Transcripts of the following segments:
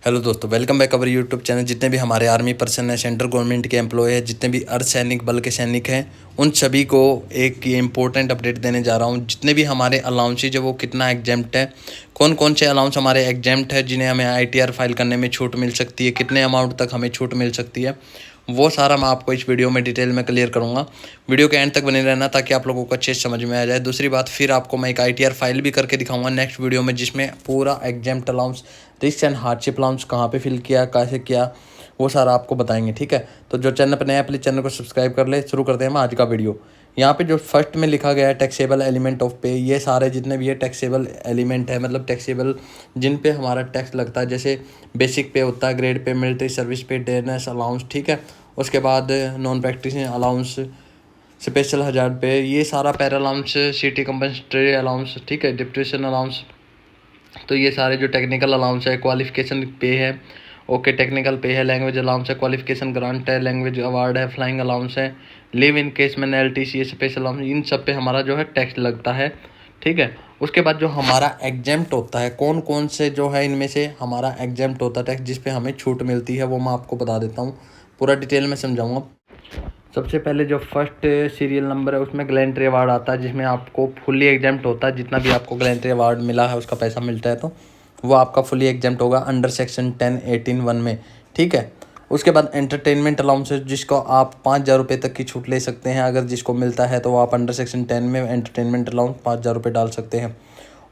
Hello दोस्तों, welcome back our YouTube channel. जितने भी हमारे आर्मी पर्सन हैं, सेंट्रल गवर्नमेंट के एम्प्लॉय हैं, जितने भी अर्धसैनिक बल के सैनिक हैं, उन सभी को एक ये इंपॉर्टेंट अपडेट देने जा रहा हूं। जितने भी हमारे अलाउंसेज है वो कितना एग्जेम्प्ट है, कौन कौन से अलाउंस हमारे एग्जेम्प्ट है जिन्हें हमें ITR फाइल करने में छूट मिल सकती है, कितने अमाउंट तक हमें छूट मिल सकती है, वो सारा मैं आपको इस वीडियो में डिटेल में क्लियर करूंगा। वीडियो के एंड तक बने रहना ताकि आप लोगों को अच्छे से समझ में आ जाए। दूसरी बात, फिर आपको मैं एक ITR फाइल भी करके दिखाऊंगा नेक्स्ट वीडियो में, जिसमें पूरा exempt allowance, risk and hardship allowance कहाँ पे फिल किया, कैसे किया, वो सारा आपको बताएंगे। ठीक है, तो जो चैनल पर नया, प्लीज़ चैनल को सब्सक्राइब कर ले। शुरू करते हैं हम आज का वीडियो। यहाँ पे जो फर्स्ट में लिखा गया है टैक्सेबल एलिमेंट ऑफ पे, ये सारे जितने भी ये टैक्सेबल एलिमेंट है, मतलब टैक्सेबल जिन पे हमारा टैक्स लगता है, जैसे बेसिक पे होता है, grade pay, military service pay, dearness allowance, ठीक है। उसके बाद non practising allowance, special hazard pay, ये सारा para allowance, city compensatory allowance, ठीक है, डिप्रेशन अलाउंस। तो ये सारे जो टेक्निकल अलाउंस है, क्वालिफिकेशन पे है, ओके, टेक्निकल पे है, लैंग्वेज अलाउंस है, क्वालिफिकेशन ग्रांट है, लैंग्वेज अवार्ड है, फ्लाइंग अलाउंस है, लिव इन केस में LTC, स्पेशल अलाउंस, इन सब पे हमारा जो है टैक्स लगता है। ठीक है, उसके बाद जो हमारा एग्जेम्प्ट होता है, कौन कौन से जो है इनमें से हमारा एग्जेम्प्ट होता है टैक्स, जिस पे हमें छूट मिलती है, वो मैं आपको बता देता हूँ, पूरा डिटेल में समझाऊंगा। सबसे पहले जो फर्स्ट सीरियल नंबर है उसमें ग्लैंट्री अवार्ड आता है, जिसमें आपको फुल्ली एग्जेम्प्ट होता है। जितना भी आपको ग्लैंट्री अवार्ड मिला है उसका पैसा मिलता है, तो वो आपका फुल्ली एग्जेम्प्ट होगा अंडर सेक्शन 10(18)(1) में। ठीक है, उसके बाद एंटरटेनमेंट अलाउंसेस, जिसको आप 5,000 रुपये तक की छूट ले सकते हैं। अगर जिसको मिलता है तो वो आप अंडर सेक्शन 10 में एंटरटेनमेंट अलाउंस 5,000 रुपये डाल सकते हैं।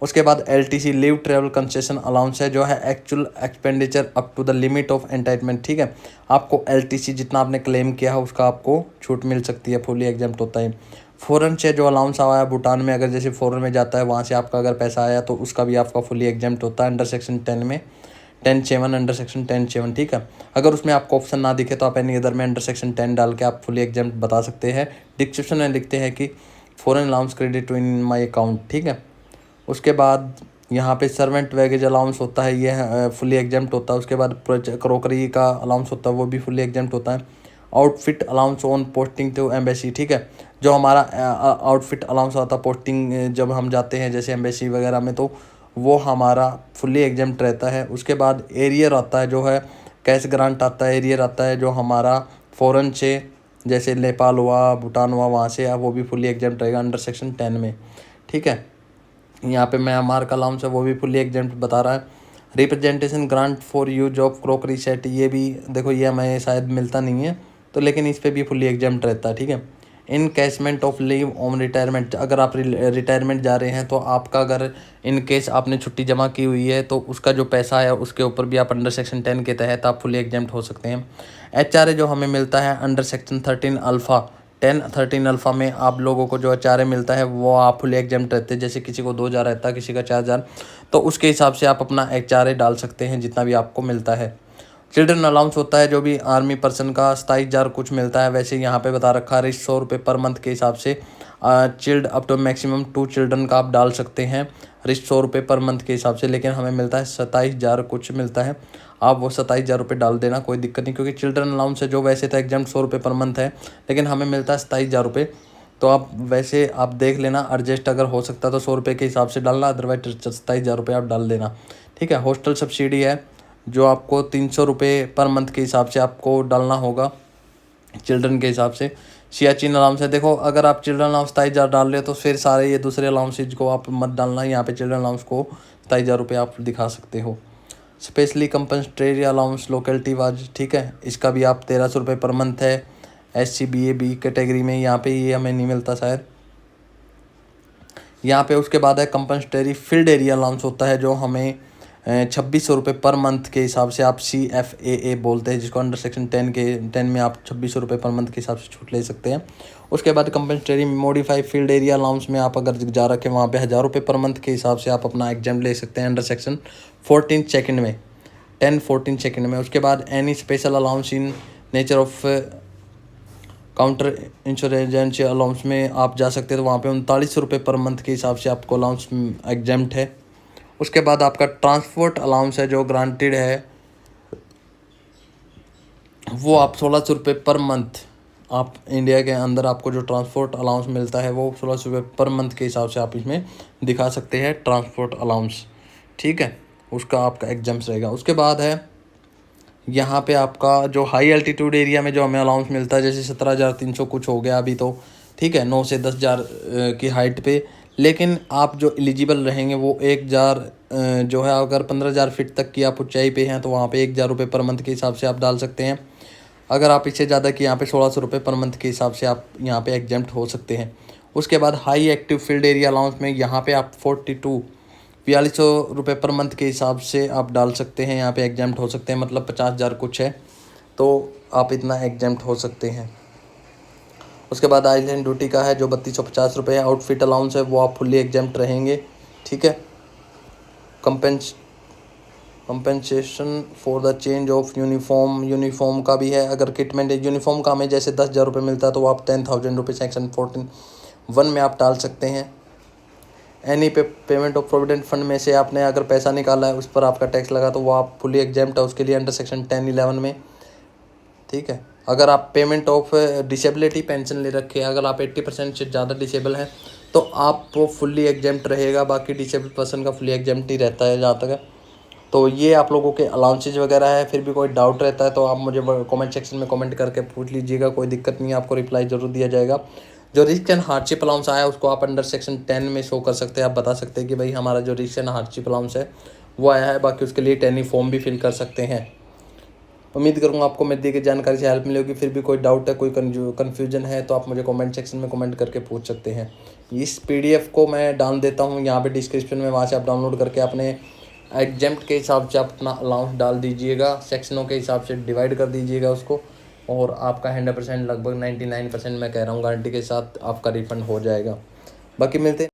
उसके बाद LTC, leave travel concession allowance है, जो है actual expenditure up to the limit of entitlement. ठीक है, आपको LTC जितना आपने क्लेम किया है उसका आपको छूट मिल सकती है, फुली एग्जाम्प्ट होता है। फ़ॉरन से जो अलाउंस आया है भूटान में, अगर जैसे फ़ॉरन में जाता है वहाँ से आपका अगर पैसा आया तो उसका भी आपका फुली एग्जाम्प्ट होता है अंडर सेक्शन 10 में, 10(7), अंडर सेक्शन 10(7). ठीक है, अगर उसमें आपको ऑप्शन ना दिखे तो आप एनी अदर में अंडर सेक्शन 10 डाल के आप फुली एग्जाम्प्ट बता सकते हैं। डिस्क्रिप्शन में लिखते हैं कि foreign allowance credit in my account. ठीक है, उसके बाद यहाँ पे सर्वेंट वैगेज अलाउंस होता है, ये फुली एग्जाम्प्ट होता है। उसके बाद क्रोकरी का अलाउंस होता है, वो भी फुली एग्जाम्प्ट होता है। Outfit allowance on posting to embassy, ठीक है, जो हमारा आउटफिट अलाउंस आता है पोस्टिंग जब हम जाते हैं जैसे एम्बेसी वगैरह में, तो वो हमारा फुली एग्जाम्प्ट रहता है। उसके बाद एरियर आता है, जो है कैश ग्रांट आता है, एरियर आता है जो हमारा फ़ॉरन से, जैसे नेपाल हुआ, भूटान हुआ, वहाँ से, वो भी फुली एग्जाम्प्ट रहेगा अंडर सेक्शन 10 में। ठीक है, यहाँ पे म्यांमार का अलाउंस है, वो भी फुली एग्जेम्प्ट बता रहा है। Representation grant for use of crockery set, ये भी देखो, ये हमें शायद मिलता नहीं है तो, लेकिन इस पे भी फुली एग्जेम्प्ट रहता है। ठीक है, encashment of leave on retirement, अगर आप रिटायरमेंट जा रहे हैं तो आपका अगर इन केस आपने छुट्टी जमा की हुई है तो उसका जो पैसा है उसके ऊपर भी आप अंडर सेक्शन 10 के तहत आप फुली एग्जेम्प्ट हो सकते हैं। HRA जो हमें मिलता है अंडर सेक्शन 13 अल्फ़ा, 10(13) अल्फ़ा में आप लोगों को जो HRA मिलता है वो आप फुली एग्जाम्प्ट रहते हैं। जैसे किसी को 2,000 रहता है, किसी का 4,000, तो उसके हिसाब से आप अपना HRA डाल सकते हैं जितना भी आपको मिलता है। चिल्ड्रन अलाउंस होता है जो भी आर्मी पर्सन का 27,000 कुछ मिलता है। वैसे यहाँ पे बता रखा है 100 रुपये पर मंथ के हिसाब से, child up to maximum 2 children का आप डाल सकते हैं 100 रुपये पर मंथ के हिसाब से, लेकिन हमें मिलता है 27,000 कुछ मिलता है। आप वो 27,000 रुपये डाल देना, कोई दिक्कत नहीं, क्योंकि चिल्ड्रन अलाउंस है जो वैसे तो एग्जाम 100 रुपये पर मंथ है, लेकिन हमें मिलता है 27,000 रुपये। तो आप वैसे आप देख लेना, एडजस्ट अगर हो सकता है तो 100 रुपये के हिसाब से डालना, अदरवाइज 27,000 रुपये आप डाल देना। ठीक है, हॉस्टल सब्सिडी है जो आपको 300 रुपये पर मंथ के हिसाब से आपको डालना होगा चिल्ड्रन के हिसाब से। सियाचिन अलाउंस है, देखो अगर आप चिल्ड्रन अलाउंस 27,000 डाल रहे हो तो फिर सारे ये दूसरे अलाउंसेज को आप मत डालना, यहाँ पे चिल्ड्रन अलाउंस को 27,000 रुपये आप दिखा सकते हो। Specially compensatory allowance locality was, ठीक है, इसका भी आप 1,300 रुपये पर मंथ है। SC/BA/B कैटेगरी में यहाँ पे ये हमें नहीं मिलता शायद यहाँ पे। उसके बाद है कंपनसेटरी फील्ड एरिया अलाउंस होता है, जो हमें 2,600 रुपये पर मंथ के हिसाब से, आप CFAA बोलते हैं, जिसको अंडर सेक्शन 10 में आप 2,600 रुपये पर मंथ के हिसाब से छूट ले सकते हैं। उसके बाद compensatory modified field area allowance में आप अगर जा रखे वहाँ पे 1,000 रुपये पर मंथ के हिसाब से आप अपना एग्जाम ले सकते हैं अंडर सेक्शन 14 सेकेंड में, 10-14 सेकेंड में। उसके बाद any special allowance in nature of counter insurance allowance में आप जा सकते हैं, तो वहाँ पे 39 रुपये पर मंथ के हिसाब से आपको अलाउंस एग्जाम्प्ट है। उसके बाद आपका ट्रांसपोर्ट अलाउंस है जो ग्रांटेड है, वो आप 1,600 रुपये पर मंथ, आप इंडिया के अंदर आपको जो ट्रांसपोर्ट अलाउंस मिलता है वो 1,600 रुपये पर मंथ के हिसाब से आप इसमें दिखा सकते हैं ट्रांसपोर्ट अलाउंस। ठीक है, उसका आपका एग्जाम्स रहेगा। उसके बाद है यहाँ पे आपका जो हाई एल्टीट्यूड एरिया में जो हमें अलाउंस मिलता है, जैसे 17,300 कुछ हो गया अभी तो, ठीक है, 9 से 10,000 की हाइट पे। लेकिन आप जो एलिजिबल रहेंगे वो 1,000 जो है, अगर 15,000 फीट तक की आप ऊंचाई पे हैं तो वहाँ पे 1,000 रुपये पर मंथ के हिसाब से आप डाल सकते हैं। अगर आप इससे ज़्यादा की यहाँ पे 1,600 रुपये पर मंथ के हिसाब से आप यहाँ पे एग्जेम्प्ट हो सकते हैं। उसके बाद high active field area allowance में यहाँ पे आप 42,000 रुपये पर मंथ के हिसाब से आप डाल सकते हैं, यहाँ पे एग्जेम्प्ट हो सकते हैं, मतलब 50,000 कुछ है, तो आप इतना एग्जेम्प्ट हो सकते हैं। उसके बाद आइलैंड ड्यूटी का है जो 3,250 रुपये है। आउटफिट अलाउंस है वो आप फुल्ली एग्जेम्प्ट रहेंगे, ठीक है। Compensation for the change of uniform का भी है। अगर किटमेंट यूनिफॉर्म का हमें जैसे 10,000 रुपये मिलता है तो वो आप 10,000 रुपये सेक्शन 14(1) में आप डाल सकते हैं। Any payment of provident fund में से आपने अगर पैसा निकाला है उस पर आपका टैक्स लगा तो वो आप फुली एग्जेम्प्ट है उसके लिए अंडर सेक्शन 10(11) में, ठीक है। अगर आप पेमेंट ऑफ डिसेबिलिटी पेंशन ले रखे हैं, अगर आप 80% से ज़्यादा डिसेबल हैं तो आप वो फुल्ली एग्जेम्प्ट रहेगा। बाकी डिसेबल पर्सन का फुली एग्जेम्प्ट ही रहता है जहाँ तक है। तो ये आप लोगों के अलाउंसेज वगैरह है। फिर भी कोई डाउट रहता है तो आप मुझे कमेंट सेक्शन में कमेंट करके पूछ लीजिएगा, कोई दिक्कत नहीं है, आपको रिप्लाई ज़रूर दिया जाएगा। जो रिस्क एंड हार्डशिप अलाउंस आया है उसको आप अंडर सेक्शन 10 में शो कर सकते हैं। आप बता सकते हैं कि भाई हमारा जो रिस्क एंड हार्डशिप अलाउंस है वो आया है। बाकी उसके लिए 10 फॉर्म भी फिल कर सकते हैं। उम्मीद करूँगा आपको मेरी दी गई जानकारी से हेल्प मिली होगी। फिर भी कोई डाउट है, कोई कन्फ्यूजन है तो आप मुझे कमेंट सेक्शन में कमेंट करके पूछ सकते हैं। इस PDF को मैं डाल देता हूँ यहाँ पे डिस्क्रिप्शन में, वहाँ से आप डाउनलोड करके अपने एग्जेम्प्ट के हिसाब से अपना अलाउंस डाल दीजिएगा, सेक्शनों के हिसाब से डिवाइड कर दीजिएगा उसको, और आपका 100% लगभग 99% मैं कह रहा हूँ गारंटी के साथ आपका रिफंड हो जाएगा। बाकी मिलते